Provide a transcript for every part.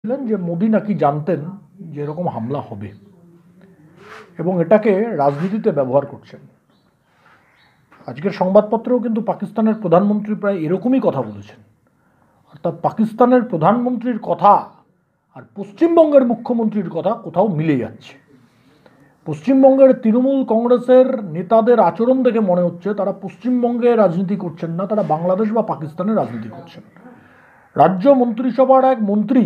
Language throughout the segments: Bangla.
যে মোদি নাকি জানতেন যে এরকম হামলা হবে এবং এটাকে রাজনীতিতে ব্যবহার করছেন। আজকের সংবাদপত্রেও কিন্তু পাকিস্তানের প্রধানমন্ত্রী প্রায় এরকমই কথা বলেছেন। অর্থাৎ পাকিস্তানের প্রধানমন্ত্রীর কথা আর পশ্চিমবঙ্গের মুখ্যমন্ত্রীর কথা কোথাও মিলে যাচ্ছে। পশ্চিমবঙ্গের তৃণমূল কংগ্রেসের নেতাদের আচরণ দেখে মনে হচ্ছে তারা পশ্চিমবঙ্গে রাজনীতি করছেন না, তারা বাংলাদেশ বা পাকিস্তানের রাজনীতি করছেন। রাজ্য মন্ত্রিসভার এক মন্ত্রী,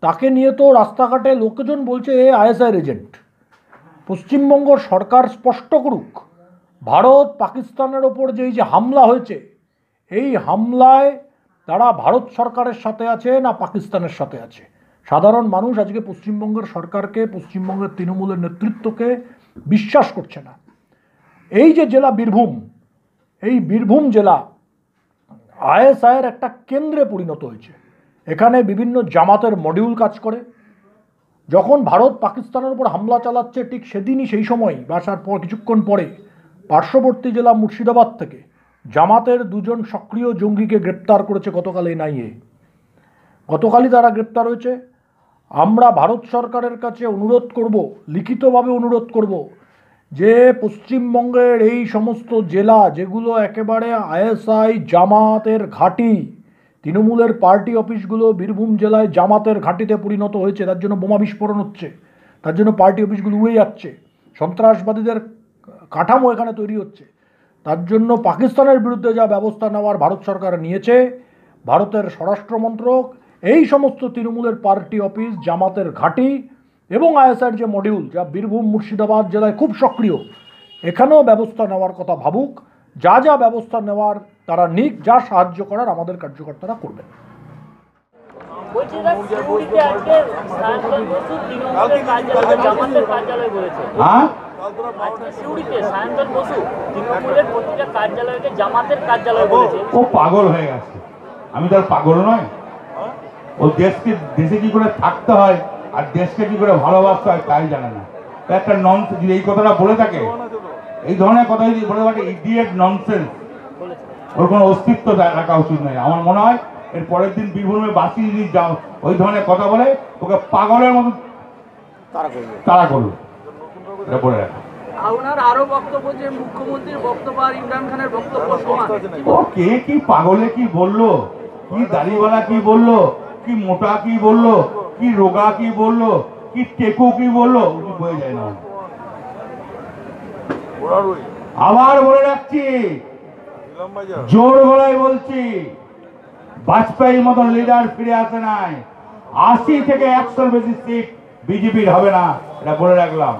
তাকে নিয়ে তো রাস্তাঘাটে লোকজন বলছে এ আইএসআইয়ের এজেন্ট। পশ্চিমবঙ্গ সরকার স্পষ্ট করুক, ভারত পাকিস্তানের ওপর যে হামলা হয়েছে, এই হামলায় তারা ভারত সরকারের সাথে আছে না পাকিস্তানের সাথে আছে। সাধারণ মানুষ আজকে পশ্চিমবঙ্গের সরকারকে, পশ্চিমবঙ্গের তৃণমূলের নেতৃত্বকে বিশ্বাস করছে না। এই যে জেলা বীরভূম, এই বীরভূম জেলা আইএসআইয়ের একটা কেন্দ্রে পরিণত হয়েছে। এখানে বিভিন্ন জামাতের মডিউল কাজ করে। যখন ভারত পাকিস্তানের উপর হামলা চালাচ্ছে ঠিক সেদিনই, সেই সময় বাসার পর কিছুক্ষণ পরে পার্শ্ববর্তী জেলা মুর্শিদাবাদ থেকে জামাতের দুজন সক্রিয় জঙ্গিকে গ্রেপ্তার করেছে গতকাল এনআইএ। গতকালই তারা গ্রেপ্তার হয়েছে। আমরা ভারত সরকারের কাছে অনুরোধ করব, লিখিতভাবে অনুরোধ করব, যে পশ্চিমবঙ্গের এই সমস্ত জেলা যেগুলো একেবারে আইএসআই জামাতের ঘাঁটি, তৃণমূলের পার্টি অফিসগুলো বীরভূম জেলায় জামাতের ঘাঁটিতে পরিণত হয়েছে, তার জন্য বোমা বিস্ফোরণ হচ্ছে, তার জন্য পার্টি অফিসগুলো উড়ে যাচ্ছে, সন্ত্রাসবাদীদের কাঠামো এখানে তৈরি হচ্ছে। তার জন্য পাকিস্তানের বিরুদ্ধে যা ব্যবস্থা নেওয়ার ভারত সরকার নিয়েছে, ভারতের স্বরাষ্ট্র মন্ত্রক এই সমস্ত তৃণমূলের পার্টি অফিস, জামাতের ঘাঁটি এবং আইএসআইয়ের যে মডিউল যা বীরভূম মুর্শিদাবাদ জেলায় খুব সক্রিয়, এখানেও ব্যবস্থা নেওয়ার কথা ভাবুক। যা যা ব্যবস্থা নেওয়ার তারা নিক, যা সাহায্য করার আমাদের কার্যকর্তারা করবেন। ও পাগল হয়ে গেছে, আমি তো আর পাগল নয়। ও দেশে কি করে থাকতে হয় আর দেশকে কি করে ভালোবাসতে হয় তাই জানে না। একটা ননসেন্স, যদি এই কথাটা বলে থাকে, এই ধরনের কথা যদি বলে থাকে, ইডিয়েট ননসেন্স, ওর কোনো অস্তিত্ব রাখা উচিত নয়। আমার মনে হয় এর পরের দিন বীরভূমে বাসি যদি যাও ওই ধরনের কথা বলে, ওকে পাগলের মতো তারা করলো, এটা বলে রাখা। আপনার আরো বক্তব্য যে মুখ্যমন্ত্রীর বক্তব্য আর ইমরান খানের বক্তব্য সমান। ও কে কি পাগলে কি বললো, কি দাড়িওয়ালা কি বললো, কি মোটা কি বললো, কি রোগা কি বললো, কি টেকো কি বললো, বয়ে যায় না। আবার বলে রাখছি, জোর গলায় বলছি, বাজপেয়ীর মতন লিডার ফিরে আসে নাই। 80 থেকে 100 বেশি সিট বিজেপির হবে না, এটা বলে রাখলাম।